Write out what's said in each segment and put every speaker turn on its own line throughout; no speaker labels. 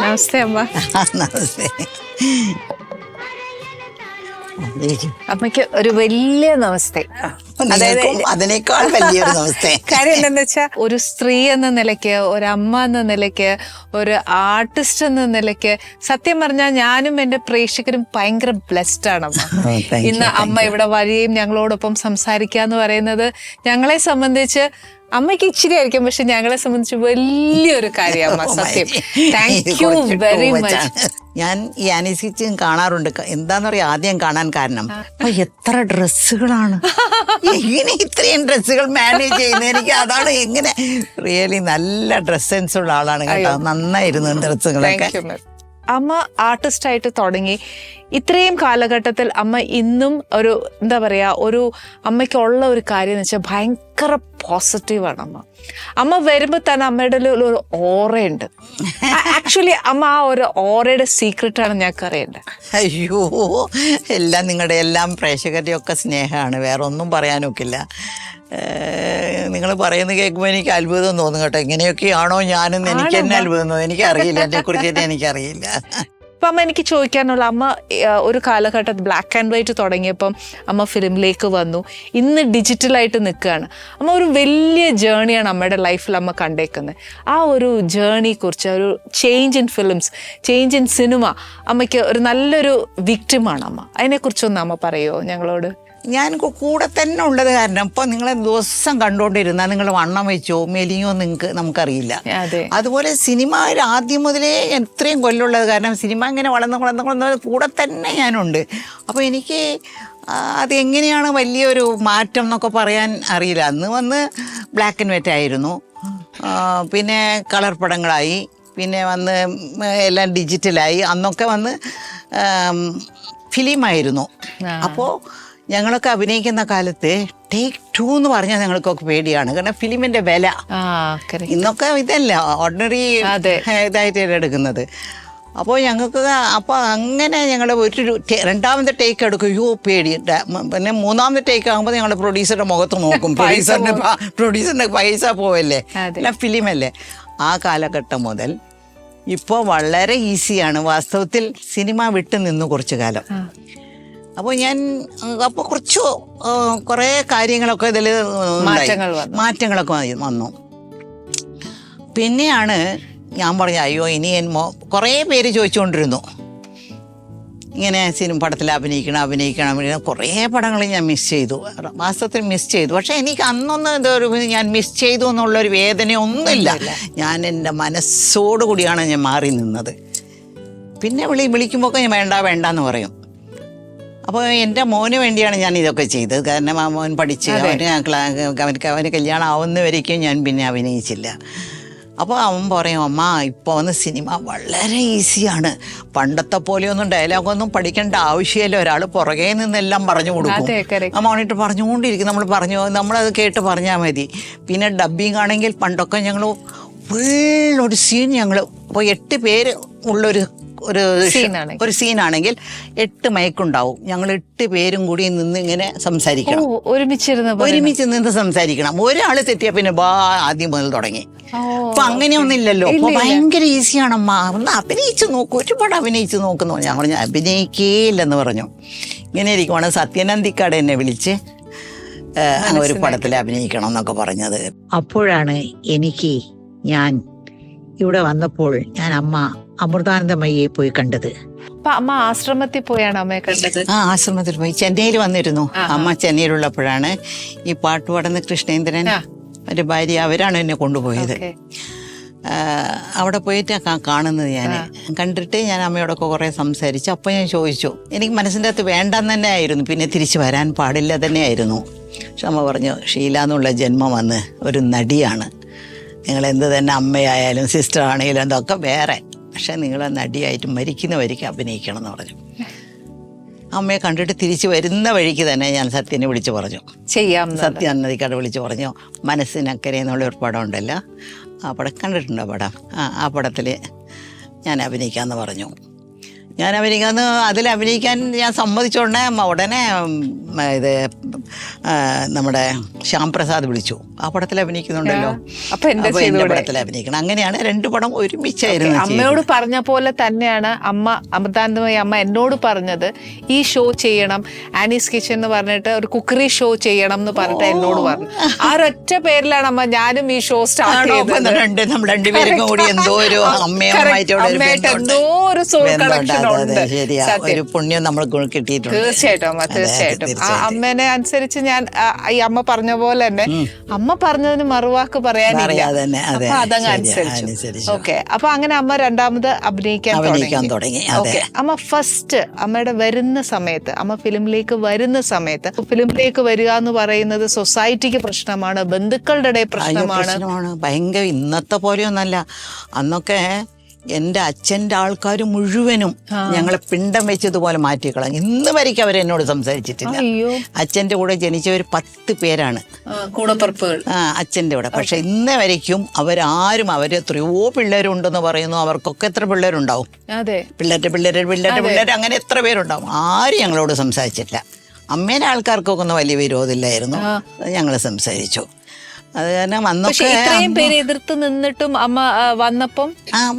നമസ്തേ അമ്മ.
നമസ്തേ.
അമ്മയ്ക്ക് ഒരു വലിയ നമസ്തേ.
അതിനേക്കാൾ വലിയൊരു നമസ്തേ.
കാര്യം എന്താന്ന് വെച്ചാ, ഒരു സ്ത്രീ എന്ന നിലയ്ക്ക്, ഒരു അമ്മ എന്ന നിലയ്ക്ക്, ഒരു ആർട്ടിസ്റ്റ് എന്ന നിലയ്ക്ക് സത്യം പറഞ്ഞാൽ ഞാനും എന്റെ പ്രേക്ഷകരും ഭയങ്കര ബ്ലെസ്ഡ് ആണ് അമ്മ. ഇന്ന് അമ്മ ഇവിടെ വരികയും ഞങ്ങളോടൊപ്പം സംസാരിക്കുക എന്ന് പറയുന്നത് ഞങ്ങളെ സംബന്ധിച്ച്, അമ്മയ്ക്ക് ഇച്ചിരി ആയിരിക്കും, പക്ഷെ ഞങ്ങളെ സംബന്ധിച്ച് വലിയൊരു കാര്യമാണ്. സത്യം. Thank you very much.
ഞാൻ ഈ അനീസിച്ചും കാണാറുണ്ട്. എന്താന്ന് പറയാ, ആദ്യം കാണാൻ കാരണം എത്ര ഡ്രസ്സുകളാണ്, എങ്ങനെ ഇത്രയും ഡ്രസ്സുകൾ മാനേജ് ചെയ്യുന്നത്, എനിക്ക് അതാണ്. എങ്ങനെ റിയലി നല്ല ഡ്രസ് സെൻസ് ഉള്ള ആളാണ് കേട്ടോ. നന്നായിരുന്നു ഡ്രസ്സുകളൊക്കെ.
അമ്മ ആർട്ടിസ്റ്റായിട്ട് തുടങ്ങി ഇത്രയും കാലഘട്ടത്തിൽ അമ്മ ഇന്നും ഒരു എന്താ പറയുക, ഒരു അമ്മയ്ക്കുള്ള ഒരു കാര്യം എന്ന് വെച്ചാൽ ഭയങ്കര പോസിറ്റീവാണ് അമ്മ. അമ്മ വരുമ്പോൾ തന്നെ അമ്മയുടെ ഒരു ഓറയുണ്ട്. ആക്ച്വലി അമ്മ ആ ഒരു ഓറയുടെ സീക്രട്ടാണ് ഞങ്ങൾക്ക് അറിയേണ്ടത്.
അയ്യോ, എല്ലാം നിങ്ങളുടെ എല്ലാം പ്രേക്ഷകരുടെ ഒക്കെ സ്നേഹമാണ്, വേറെ ഒന്നും പറയാനൊക്കില്ല. നിങ്ങൾ പറയുന്നത് കേൾക്കുമ്പോൾ എനിക്ക് അത്ഭുതം തോന്നും കേട്ടോ. ഇങ്ങനെയൊക്കെയാണോ ഞാനെന്ന് എനിക്ക് തന്നെ അത്ഭുതം തോന്നും. എനിക്കറിയില്ല, എന്നെക്കുറിച്ച് തന്നെ എനിക്കറിയില്ല.
അപ്പം അമ്മ എനിക്ക് ചോദിക്കാനുള്ള, അമ്മ ഒരു കാലഘട്ടത്തിൽ ബ്ലാക്ക് ആൻഡ് വൈറ്റ് തുടങ്ങിയപ്പം അമ്മ ഫിലിമിലേക്ക് വന്നു, ഇന്ന് ഡിജിറ്റലായിട്ട് നിൽക്കുകയാണ്. അമ്മ ഒരു വലിയ ജേണിയാണ് അമ്മയുടെ ലൈഫിൽ അമ്മ കണ്ടേക്കുന്നത്. ആ ഒരു ജേണിയെക്കുറിച്ച്, ഒരു change in films, change in cinema, അമ്മയ്ക്ക് ഒരു നല്ലൊരു വിക്ടിമാണ് അമ്മ. അതിനെക്കുറിച്ചൊന്ന് അമ്മ പറയുമോ ഞങ്ങളോട്?
ഞാൻ കൂടെ തന്നെ ഉള്ളത് കാരണം ഇപ്പോൾ നിങ്ങളെ ദിവസം കണ്ടുകൊണ്ടിരുന്നാൽ നിങ്ങൾ വണ്ണം വെച്ചോ മെലിയോ നമുക്കറിയില്ല. അതുപോലെ സിനിമ ആദ്യം മുതലേ എത്രയും കൊല്ലമുള്ളത് കാരണം സിനിമ ഇങ്ങനെ വളർന്ന് കൂടെ തന്നെ ഞാനുണ്ട്. അപ്പോൾ എനിക്ക് അതെങ്ങനെയാണ് വലിയൊരു മാറ്റം എന്നൊക്കെ പറയാൻ അറിയില്ല. അന്ന് വന്ന് ബ്ലാക്ക് ആൻഡ് വൈറ്റ് ആയിരുന്നു, പിന്നെ കളർ പടങ്ങളായി, പിന്നെ വന്ന് എല്ലാം ഡിജിറ്റലായി. അന്നൊക്കെ വന്ന് ഫിലിമായിരുന്നു. അപ്പോൾ ഞങ്ങളൊക്കെ അഭിനയിക്കുന്ന കാലത്ത് ടേക്ക് 2 എന്ന് പറഞ്ഞാൽ ഞങ്ങൾക്കൊക്കെ പേടിയാണ്. കാരണം ഫിലിമിൻ്റെ വില ഇന്നൊക്കെ ഇതല്ല, ഓർഡിനറി ഇതായിട്ട് എടുക്കുന്നത്. അപ്പോൾ ഞങ്ങൾക്ക് അങ്ങനെ ഞങ്ങൾ ഒരു രണ്ടാമത്തെ ടേക്ക് എടുക്കും, അയ്യോ പേടി. പിന്നെ മൂന്നാമത്തെ ടേക്ക് ആകുമ്പോൾ ഞങ്ങളുടെ പ്രൊഡ്യൂസറുടെ മുഖത്ത് നോക്കും. പ്രൊഡ്യൂസറിൻ്റെ പൈസ പോവല്ലേ, അല്ല ഫിലിമല്ലേ. ആ കാലഘട്ടം മുതൽ ഇപ്പോൾ വളരെ ഈസിയാണ് വാസ്തവത്തിൽ സിനിമ വിട്ടു നിന്നു കുറച്ചു കാലം. അപ്പോൾ കുറേ കാര്യങ്ങളൊക്കെ ഇതിൽ മാറ്റങ്ങളൊക്കെ വന്നു. പിന്നെയാണ് ഞാൻ പറഞ്ഞത്, അയ്യോ ഇനി കുറേ പേര് ചോദിച്ചുകൊണ്ടിരുന്നു ഇങ്ങനെ പടത്തിൽ അഭിനയിക്കണം. കുറേ പടങ്ങൾ ഞാൻ മിസ് ചെയ്തു, വാസ്തവത്തിൽ മിസ് ചെയ്തു. പക്ഷേ എനിക്ക് അന്നൊന്നും ഞാൻ മിസ് ചെയ്തു എന്നുള്ളൊരു വേദനയൊന്നുമില്ല. ഞാൻ എൻ്റെ മനസ്സോടുകൂടിയാണ് ഞാൻ മാറി നിന്നത്. പിന്നെ വിളിക്കുമ്പോൾ ഞാൻ വേണ്ടെന്ന് പറയും. അപ്പോൾ എൻ്റെ മോന് വേണ്ടിയാണ് ഞാൻ ഇതൊക്കെ ചെയ്തത്. കാരണം ആ മോൻ പഠിച്ച് അവന് കല്യാണം ആവുന്നവരേക്കും ഞാൻ പിന്നെ അഭിനയിച്ചില്ല. അപ്പോൾ അവൻ പറയും, അമ്മ ഇപ്പോൾ വന്ന് സിനിമ വളരെ ഈസിയാണ്, പണ്ടത്തെ പോലെയൊന്നും ഡയലോഗൊന്നും പഠിക്കേണ്ട ആവശ്യമില്ല, ഒരാൾ പുറകെ നിന്നെല്ലാം പറഞ്ഞു കൊടുക്കും. മോണിട്ട് പറഞ്ഞുകൊണ്ടിരിക്കും, നമ്മളത് കേട്ട് പറഞ്ഞാൽ മതി. പിന്നെ ഡബ്ബിങ് ആണെങ്കിൽ പണ്ടൊക്കെ ഞങ്ങൾ ഒരു സീൻ ഇപ്പോൾ 8 പേര് ഉള്ളൊരു ഒരു സീനാണെങ്കിൽ 8 മയക്കുണ്ടാവും. ഞങ്ങൾ 8 പേരും കൂടി നിന്ന് ഇങ്ങനെ സംസാരിക്കണം, ഒരുമിച്ച് നിന്ന് സംസാരിക്കണം. ഒരാൾ തെറ്റിയാൽ പിന്നെ ആദ്യം മുതൽ തുടങ്ങി. അപ്പൊ അങ്ങനെയൊന്നും ഇല്ലല്ലോ. അപ്പൊ ഭയങ്കര ഈസിയാണമ്മ, ഒന്ന് അഭിനയിച്ച് നോക്കൂ, ഒരുപാട് അഭിനയിച്ച് നോക്കുന്നു. ഞാൻ പറഞ്ഞു അഭിനയിക്കേയില്ലെന്ന് പറഞ്ഞു. ഇങ്ങനെ ഇരിക്കുവാണ് സത്യനന്ദിക്കാട് എന്നെ വിളിച്ച് ഒരു പടത്തിൽ അഭിനയിക്കണം എന്നൊക്കെ പറഞ്ഞത്. അപ്പോഴാണ് ഞാൻ ഇവിടെ വന്നപ്പോൾ ഞാൻ അമൃതാനന്ദമയ്യെ പോയി കണ്ടത്.
അമ്മ ആശ്രമത്തിൽ പോയാണ് അമ്മയെ കണ്ടത്?
ആശ്രമത്തിൽ പോയി. ചെന്നൈയിൽ വന്നിരുന്നു. അമ്മ ചെന്നൈയിലുള്ളപ്പോഴാണ് ഈ പാട്ട് പാടുന്ന കൃഷ്ണേന്ദ്രൻ ഒരു ഭാര്യ, അവരാണ് എന്നെ കൊണ്ടുപോയത്. അവിടെ പോയിട്ട് കാണുന്നത് ഞാൻ കണ്ടിട്ട് ഞാൻ അമ്മയോടൊക്കെ കുറേ സംസാരിച്ചു. അപ്പോൾ ഞാൻ ചോദിച്ചു, എനിക്ക് മനസ്സിൻ്റെ അകത്ത് വേണ്ടെന്ന് തന്നെ ആയിരുന്നു, പിന്നെ തിരിച്ചു വരാൻ പാടില്ല തന്നെ ആയിരുന്നു. പക്ഷെ അമ്മ പറഞ്ഞു, ഷീല എന്നുള്ള ജന്മം വന്ന് ഒരു നടിയാണ്, നിങ്ങളെന്ത് തന്നെ അമ്മയായാലും സിസ്റ്റർ ആണെങ്കിലും എന്തൊക്കെ വേറെ, പക്ഷെ നിങ്ങൾ നടിയായിട്ട് മരിക്കുന്നവരിക്ക് അഭിനയിക്കണം എന്ന് പറഞ്ഞു. അമ്മയെ കണ്ടിട്ട് തിരിച്ചു വരുന്ന വഴിക്ക് തന്നെ ഞാൻ സത്യനെ വിളിച്ചു പറഞ്ഞു, സത്യനന്ദിക്കാട് വിളിച്ചു പറഞ്ഞു, മനസ്സിനക്കരെ എന്നുള്ളൊരു പടം ഉണ്ടല്ലോ, ആ പടം കണ്ടിട്ടുണ്ടോ പടം? ആ പടത്തിൽ ഞാൻ അഭിനയിക്കാമെന്ന് പറഞ്ഞു. ഞാൻ അതിൽ അഭിനയിക്കാൻ ഞാൻ സമ്മതിച്ചോണ്ടേ ഉടനെ ഇത് നമ്മുടെ ശ്യാം പ്രസാദ് വിളിച്ചു, ആ പടത്തിൽ അഭിനയിക്കുന്നുണ്ടല്ലോ,
അപ്പൊ എന്റെ
പടത്തിൽ അഭിനയിക്കണം. അങ്ങനെയാണ് 2 പടം ഒരുമിച്ചായിരുന്നു.
അമ്മയോട് പറഞ്ഞ പോലെ തന്നെയാണ് അമൃതാനന്ദമയി അമ്മ എന്നോട് പറഞ്ഞത്, ഈ ഷോ ചെയ്യണം, ആനീസ് കിച്ചൺ എന്ന് പറഞ്ഞിട്ട് ഒരു കുക്കറി ഷോ ചെയ്യണം എന്ന് പറഞ്ഞിട്ട് എന്നോട് പറഞ്ഞു. ആ ഒരൊറ്റ പേരിലാണ് അമ്മ ഞാനും ഈ ഷോ സ്റ്റാർട്ട് ചെയ്തത്.
നമ്മൾ രണ്ടുപേരും കൂടി എന്തോ ഒരു അമ്മയായിട്ട് എന്തോ ഒരു സോൾ കണക്ഷൻ ഉണ്ട്. ഒരു പുണ്യം നമ്മൾ കിട്ടിയിട്ടുണ്ട്.
തീർച്ചയായിട്ടും അമ്മ, തീർച്ചയായിട്ടും. ആ അമ്മേനെ അനുസരിച്ച് ഞാൻ ഈ അമ്മ പറഞ്ഞ പോലെ തന്നെ അമ്മ പറഞ്ഞതിന് മറുവാക്ക് പറയാനില്ല, അപ്പൊ അതങ്ങ് അനുസരിച്ചു. ഓക്കെ, അപ്പൊ അങ്ങനെ അമ്മ രണ്ടാമത് അഭിനയിക്കാൻ തുടങ്ങി. ഓക്കെ, അമ്മ ഫസ്റ്റ് അമ്മയുടെ വരുന്ന സമയത്ത്, അമ്മ ഫിലിമിലേക്ക് വരുന്ന സമയത്ത്, ഫിലിമിലേക്ക് വരിക എന്ന് പറയുന്നത് സൊസൈറ്റിക്ക് പ്രശ്നമാണ്, ബന്ധുക്കളുടെ ഇടയിൽ പ്രശ്നമാണ്,
ഭയങ്കര. ഇന്നത്തെ പോലെയൊന്നല്ല. അന്നൊക്കെ എൻ്റെ അച്ഛൻ്റെ ആൾക്കാർ മുഴുവനും ഞങ്ങളെ പിണ്ടം വെച്ചതുപോലെ മാറ്റിക്കളഞ്ഞു. ഇന്ന് വരയ്ക്ക് അവരെന്നോട് സംസാരിച്ചിട്ടില്ല. അച്ഛൻ്റെ കൂടെ ജനിച്ചവർ 10 പേരാണ്
കൂടപ്പുറപ്പുകൾ
അച്ഛൻ്റെ കൂടെ. പക്ഷെ ഇന്ന് വരയ്ക്കും അവരാരും, എത്രയോ പിള്ളേരുണ്ടെന്ന് പറയുന്നു, അവർക്കൊക്കെ എത്ര പിള്ളേരുണ്ടാവും, പിള്ളേർ അങ്ങനെ എത്ര പേരുണ്ടാവും. ആരും ഞങ്ങളോട് സംസാരിച്ചിട്ടില്ല. അമ്മേൻ്റെ ആൾക്കാർക്കൊക്കെ ഒന്നും വലിയ വിരോധമില്ലായിരുന്നു, ഞങ്ങൾ സംസാരിച്ചു. അത് കാരണം അന്നൊക്കെ
പേര് എതിർത്ത് നിന്നിട്ടും അമ്മ വന്നപ്പം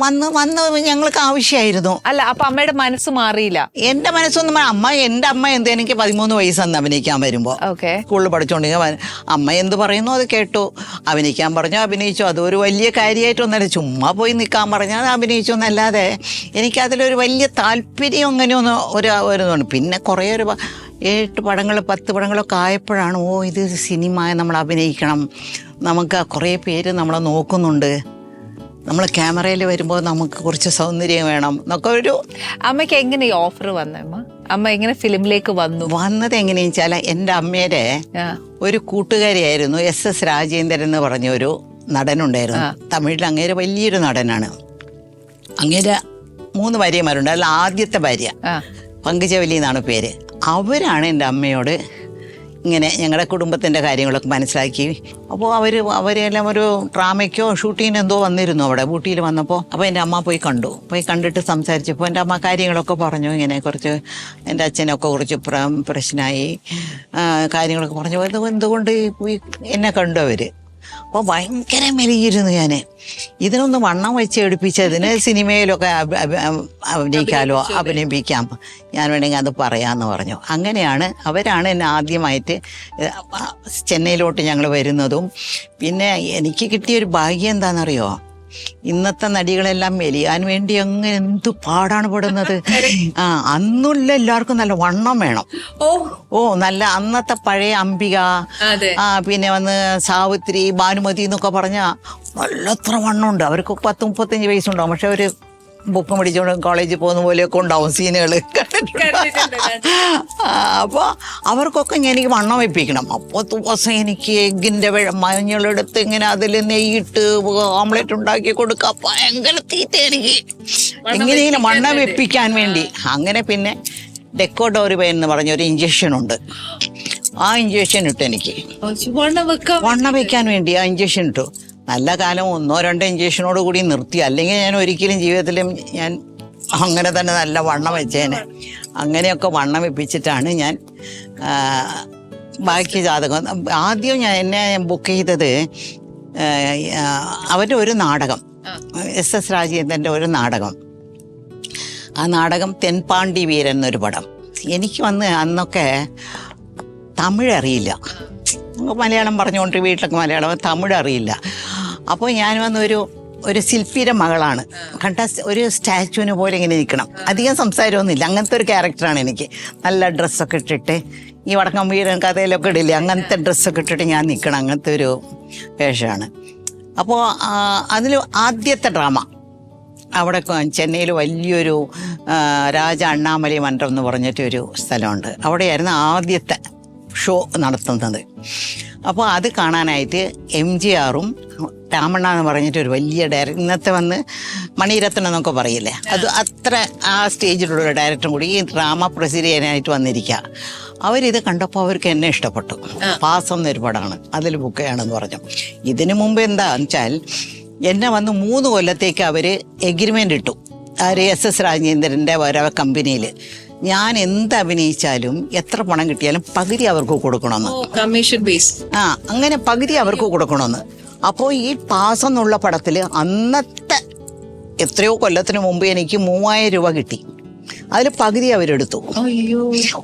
വന്ന് ഞങ്ങൾക്ക് ആവശ്യമായിരുന്നു.
അല്ല, അപ്പൊ അമ്മയുടെ മനസ്സ് മാറിയില്ല.
എന്റെ മനസ്സൊന്നും എന്റെ അമ്മ എന്ത്, എനിക്ക് 13 വയസ്സന്ന് അഭിനയിക്കാൻ വരുമ്പോ സ്കൂളിൽ പഠിച്ചോണ്ടെങ്കിൽ അമ്മ എന്ത് പറയുന്നു അത് കേട്ടു. അഭിനയിക്കാൻ പറഞ്ഞു, അഭിനയിച്ചു. അതൊരു വലിയ കാര്യമായിട്ടൊന്നല്ല, ചുമ്മാ പോയി നിൽക്കാൻ പറഞ്ഞാൽ അഭിനയിച്ചു എന്നല്ലാതെ എനിക്കതിലൊരു വലിയ താല്പര്യം അങ്ങനെയൊന്നും ഒരു പിന്നെ കുറേ 7 പടങ്ങൾ 10 പടങ്ങളൊക്കെ ആയപ്പോഴാണ് ഇത് സിനിമ, നമ്മൾ അഭിനയിക്കണം, നമുക്ക് കുറേ പേര് നമ്മളെ നോക്കുന്നുണ്ട്, നമ്മൾ ക്യാമറയിൽ വരുമ്പോൾ നമുക്ക് കുറച്ച് സൗന്ദര്യം വേണം എന്നൊക്കെ ഒരു.
അമ്മയ്ക്ക് എങ്ങനെ ഈ ഓഫർ വന്നമ്മ? അമ്മ എങ്ങനെ ഫിലിമിലേക്ക്
വന്നത് എങ്ങനെയാ വെച്ചാൽ, എൻ്റെ അമ്മയുടെ ഒരു കൂട്ടുകാരിയായിരുന്നു SS രാജേന്ദ്രൻ എന്ന് പറഞ്ഞൊരു നടനുണ്ടായിരുന്നു. തമിഴിൽ അങ്ങേരെ വലിയൊരു നടനാണ്. അങ്ങേരെ 3 ഭാര്യമാരുണ്ട്. അതിൽ ആദ്യത്തെ ഭാര്യ പങ്കജവലി എന്നാണ് പേര്. അവരാണ് എൻ്റെ അമ്മയോട് ഇങ്ങനെ ഞങ്ങളുടെ കുടുംബത്തിൻ്റെ കാര്യങ്ങളൊക്കെ മനസ്സിലാക്കി. അപ്പോൾ അവരെല്ലാം ഒരു ഡ്രാമയ്ക്കോ ഷൂട്ടിങ്ങിന് എന്തോ വന്നിരുന്നു അവിടെ ഊട്ടിയിൽ വന്നപ്പോൾ. അപ്പോൾ എൻ്റെ അമ്മ പോയി കണ്ടിട്ട് സംസാരിച്ചപ്പോൾ എൻ്റെ അമ്മ കാര്യങ്ങളൊക്കെ പറഞ്ഞു. ഇങ്ങനെ കുറച്ച് എൻ്റെ അച്ഛനൊക്കെ കുറച്ച് പ്രശ്നമായി കാര്യങ്ങളൊക്കെ പറഞ്ഞു. എന്തുകൊണ്ട് എന്നെ കണ്ടു അവർ. അപ്പോൾ ഭയങ്കര മെലിഞ്ഞിരുന്നു ഞാൻ. ഇതിനൊന്ന് വണ്ണം വെച്ച് എടുപ്പിച്ചതിന് സിനിമയിലൊക്കെ അഭിനയിപ്പിക്കാം, ഞാൻ വേണമെങ്കിൽ അത് പറയാമെന്ന് പറഞ്ഞു. അവരാണ് എന്നെ ആദ്യമായിട്ട് ചെന്നൈയിലോട്ട് ഞങ്ങൾ വരുന്നതും. പിന്നെ എനിക്ക് കിട്ടിയൊരു ഭാഗ്യം എന്താണെന്നറിയോ, ഇന്നത്തെ നടികളെല്ലാം മെലിയാൻ വേണ്ടി അങ്ങ് എന്തു പാടാണ് പെടുന്നത്. അന്നുള്ള എല്ലാവർക്കും നല്ല വണ്ണം വേണം. നല്ല അന്നത്തെ പഴയ അംബിക, പിന്നെ വന്ന് സാവിത്രി, ഭാനുമതി എന്നൊക്കെ പറഞ്ഞാൽ നല്ലത്ര വണ്ണമുണ്ട്. അവർക്ക് 10-35 വയസ്സുണ്ടാവും. പക്ഷെ അവർ ബുക്കും പിടിച്ചുകൊണ്ട് കോളേജിൽ പോകുന്ന പോലെയൊക്കെ ഉണ്ടാവും സീനുകൾ. അപ്പോൾ അവർക്കൊക്കെ എനിക്ക് വണ്ണം വെപ്പിക്കണം. അപ്പോൾ ദിവസം എനിക്ക് എഗ്ഗിൻ്റെ മഞ്ഞളെടുത്ത് ഇങ്ങനെ അതിൽ നെയ്യിട്ട് ഓംലെറ്റ് ഉണ്ടാക്കി കൊടുക്കുക. ഭയങ്കര തീറ്റ എനിക്ക് എങ്ങനെയെങ്കിലും വണ്ണം വെപ്പിക്കാൻ വേണ്ടി. അങ്ങനെ പിന്നെ ഡെക്കോഡോറിബൈൻ എന്ന് പറഞ്ഞൊരു ഇഞ്ചക്ഷൻ ഉണ്ട്. ആ ഇഞ്ചക്ഷൻ ഇട്ടു എനിക്ക് വണ്ണം വെക്കാൻ വേണ്ടി. ആ ഇഞ്ചക്ഷൻ ഇട്ടു. നല്ല കാലം 1-2 ഇഞ്ചക്ഷനോട് കൂടി നിർത്തി. അല്ലെങ്കിൽ ഞാൻ ഒരിക്കലും ജീവിതത്തിലും ഞാൻ അങ്ങനെ തന്നെ നല്ല വണ്ണം വെച്ചേനെ. അങ്ങനെയൊക്കെ വണ്ണം വെപ്പിച്ചിട്ടാണ് ഞാൻ ബാക്കി ജാതകം. ആദ്യം എന്നെ ബുക്ക് ചെയ്തത് അവരുടെ ഒരു നാടകം, SS രാജേന്ദ്രൻ്റെ ഒരു നാടകം. ആ നാടകം തെൻപാണ്ടി വീരൻ എന്നൊരു പടം. എനിക്ക് അന്നൊക്കെ തമിഴ് അറിയില്ല. മലയാളം പറഞ്ഞുകൊണ്ട് വീട്ടിലൊക്കെ മലയാളം, തമിഴ് അറിയില്ല. അപ്പോൾ ഞാൻ ഒരു ശില്പിയുടെ മകളാണ്. ഒരു സ്റ്റാച്ചുവിന് പോലെ ഇങ്ങനെ നിൽക്കണം. അധികം സംസാരമൊന്നുമില്ല. അങ്ങനത്തെ ഒരു ക്യാരക്ടറാണ് എനിക്ക്. നല്ല ഡ്രസ്സൊക്കെ ഇട്ടിട്ട്, ഈ വടക്കം വീരൻ കഥയിലൊക്കെ ഇടില്ലേ, അങ്ങനത്തെ ഡ്രസ്സൊക്കെ ഇട്ടിട്ട് ഞാൻ നിൽക്കണം. അങ്ങനത്തെ ഒരു വേഷമാണ്. അപ്പോൾ അതിൽ ആദ്യത്തെ ഡ്രാമ അവിടെ ചെന്നൈയിൽ വലിയൊരു രാജ അണ്ണാമലൈ മന്ദിരം എന്ന് പറഞ്ഞിട്ടൊരു സ്ഥലമുണ്ട്. അവിടെയായിരുന്നു ആദ്യത്തെ ഷോ നടത്തുന്നത്. അപ്പോൾ അത് കാണാനായിട്ട് MGRഉം രാമണ്ണ എന്ന് പറഞ്ഞിട്ടൊരു വലിയ ഡയറക്ടർ, ഇന്നത്തെ മണിരത്നം എന്നൊക്കെ പറയില്ലേ, അത് അത്ര ആ സ്റ്റേജിലുള്ള ഡയറക്ടറും കൂടി ഈ ഡ്രാമ പ്രൊസീഡ് ചെയ്യാനായിട്ട് വന്നിരിക്കുക. അവരിത് കണ്ടപ്പോൾ അവർക്ക് എന്നെ ഇഷ്ടപ്പെട്ടു. പാസം എന്നൊരു പടമാണ്, അതിൽ ബുക്ക് ചെയ്യണമെന്ന് പറഞ്ഞു. ഇതിനു മുമ്പ് എന്താണെന്ന് വെച്ചാൽ എന്നെ 3 കൊല്ലത്തേക്ക് അവർ എഗ്രിമെൻ്റ് ഇട്ടു. SS രാജേന്ദ്രൻ്റെ ഓരോ കമ്പനിയിൽ ഞാൻ എന്ത് അഭിനയിച്ചാലും എത്ര പണം കിട്ടിയാലും പകുതി അവർക്ക് കൊടുക്കണമെന്ന്.
Commission base.
അങ്ങനെ പകുതി അവർക്ക് കൊടുക്കണമെന്ന്. അപ്പോൾ ഈ പാസ് എന്നുള്ള പടത്തിൽ അന്നത്തെ എത്രയോ കൊല്ലത്തിന് മുമ്പ് എനിക്ക് 3000 രൂപ കിട്ടി. അതിൽ പകുതി അവരെടുത്തു.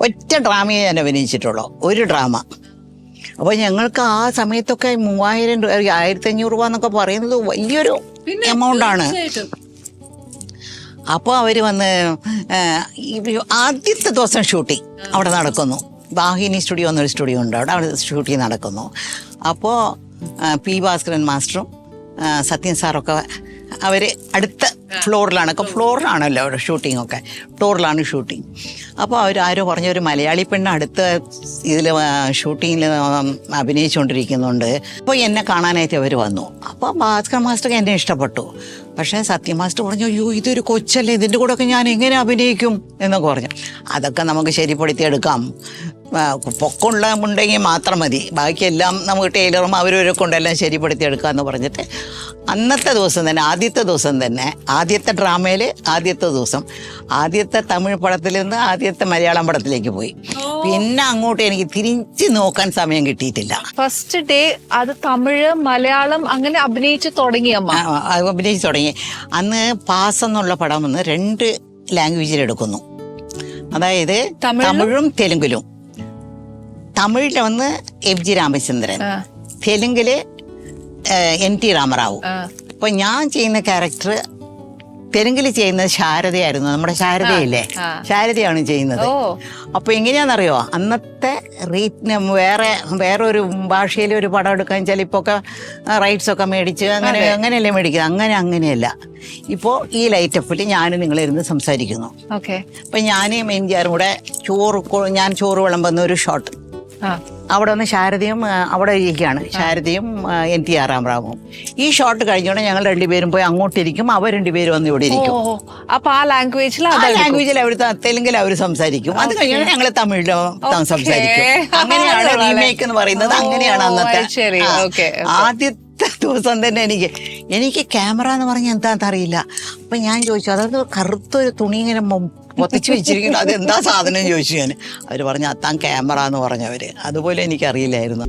ഒറ്റ ഡ്രാമയെ ഞാൻ അഭിനയിച്ചിട്ടുള്ളൂ, ഒരു ഡ്രാമ. അപ്പോൾ ഞങ്ങൾക്ക് ആ സമയത്തൊക്കെ 3000 രൂപ 1500 രൂപ എന്നൊക്കെ പറയുന്നത് വലിയൊരു എമൗണ്ടാണ്. അപ്പോൾ അവർ വന്ന് ആദ്യത്തെ ദിവസം ഷൂട്ടിംഗ് അവിടെ നടക്കുന്നു. വാഹിനി സ്റ്റുഡിയോ എന്നൊരു സ്റ്റുഡിയോ ഉണ്ട്, അവിടെ ഷൂട്ടിംഗ് നടക്കുന്നു. അപ്പോൾ P. ഭാസ്കരൻ മാസ്റ്ററും സത്യൻ സാറൊക്കെ അവർ അടുത്ത ഫ്ലോറിലാണല്ലോ അവിടെ ഷൂട്ടിംഗ് ഒക്കെ, ഫ്ലോറിലാണ് ഷൂട്ടിംഗ്. അപ്പോൾ ആരോ പറഞ്ഞ ഒരു മലയാളി പെണ്ണ് അടുത്ത ഇതിൽ ഷൂട്ടിങ്ങിൽ അഭിനയിച്ചുകൊണ്ടിരിക്കുന്നുണ്ട്. അപ്പോൾ എന്നെ കാണാനായിട്ട് അവർ വന്നു. അപ്പോൾ ഭാസ്കർ മാസ്റ്റർക്ക് എന്നെ ഇഷ്ടപ്പെട്ടു. പക്ഷേ സത്യ മാസ്റ്റർ പറഞ്ഞു, അയ്യോ ഇതൊരു കൊച്ചല്ലേ, ഇതിൻ്റെ കൂടെയൊക്കെ ഞാൻ എങ്ങനെ അഭിനയിക്കും എന്നൊക്കെ പറഞ്ഞു. അതൊക്കെ നമുക്ക് ശരിപ്പെടുത്തിയെടുക്കാം, പൊക്കമുണ്ടെങ്കിൽ മാത്രം മതി, ബാക്കിയെല്ലാം നമുക്ക് ടൈലറും അവരവരെ കൊണ്ടെല്ലാം ശരിപ്പെടുത്തിയെടുക്കാമെന്ന് പറഞ്ഞിട്ട് അന്നത്തെ ദിവസം തന്നെ ആദ്യത്തെ ഡ്രാമയിൽ ആദ്യത്തെ ദിവസം ആദ്യത്തെ തമിഴ് പടത്തിൽ നിന്ന് ആദ്യത്തെ മലയാളം പടത്തിലേക്ക് പോയി. പിന്നെ അങ്ങോട്ട് എനിക്ക് തിരിച്ച് നോക്കാൻ സമയം കിട്ടിയിട്ടില്ല.
ഫസ്റ്റ് ഡേ അത് തമിഴ് മലയാളം അങ്ങനെ അഭിനയിച്ചു തുടങ്ങി.
അഭിനയിച്ചു തുടങ്ങി. അന്ന് പാസ് എന്നുള്ള പടം വന്ന് 2 ലാംഗ്വേജിൽ എടുക്കുന്നു, അതായത് തമിഴും തെലുങ്കിലും. തമിഴിൽ വന്ന് FG രാമചന്ദ്രൻ, തെലുങ്കില് NT രാമറാവു. അപ്പൊ ഞാൻ ചെയ്യുന്ന ക്യാരക്ടർ തെലുങ്കിൽ ചെയ്യുന്നത് ശാരദയായിരുന്നു. നമ്മുടെ ശാരദയില്ലേ, ശാരദയാണ് ചെയ്യുന്നത്. അപ്പൊ എങ്ങനെയാണെന്നറിയോ, അന്നത്തെ റേറ്റിന് വേറൊരു ഭാഷയിൽ ഒരു പടം എടുക്കാൻ വെച്ചാൽ ഇപ്പോൾ ഒക്കെ റൈറ്റ്സ് ഒക്കെ മേടിച്ച് അങ്ങനെയല്ലേ മേടിക്കുന്നത്. അങ്ങനെയല്ല. ഇപ്പോൾ ഈ ലൈറ്റപ്പിൽ ഞാനും നിങ്ങളിരുന്ന് സംസാരിക്കുന്നു. അപ്പൊ ഞാനും MGR കൂടെ ഞാൻ ചോറ് വിളമ്പുന്ന ഒരു ഷോട്ട്, അവിടെ ഒന്ന് ശാരദയും അവിടെ ഇരിക്കുകയാണ്, ശാരദയും NT രാമറാവും. ഈ ഷോട്ട് കഴിഞ്ഞോടെ ഞങ്ങൾ 2 പേരും പോയി അങ്ങോട്ടിരിക്കും, അവർ 2 പേരും വന്ന് ഇവിടെ ഇരിക്കും.
അപ്പൊ ആ ലാംഗ്വേജിൽ
അവർ തെലുങ്കിൽ അവർ സംസാരിക്കും. അത് കഴിഞ്ഞാൽ ഞങ്ങൾ തമിഴിലോ സംസാരിക്കും. അങ്ങനെയാണ് റീമേക്ക് എന്ന് പറയുന്നത്. അങ്ങനെയാണ് അന്നത്തെ ആദ്യത്തെ ദിവസം തന്നെ എനിക്ക് ക്യാമറ എന്ന് പറഞ്ഞാൽ എന്താണെന്ന് അറിയില്ല. അപ്പൊ ഞാൻ ചോദിച്ചു, അതായത് കറുത്തൊരു തുണി ഇങ്ങനെ പൊത്തിച്ച് വെച്ചിരിക്കുന്നു, അതെന്താ സാധനം ചോദിച്ചു ഞാൻ. അവർ പറഞ്ഞു, അത്താൻ ക്യാമറ എന്ന് പറഞ്ഞവര്. അതുപോലെ എനിക്കറിയില്ലായിരുന്നു.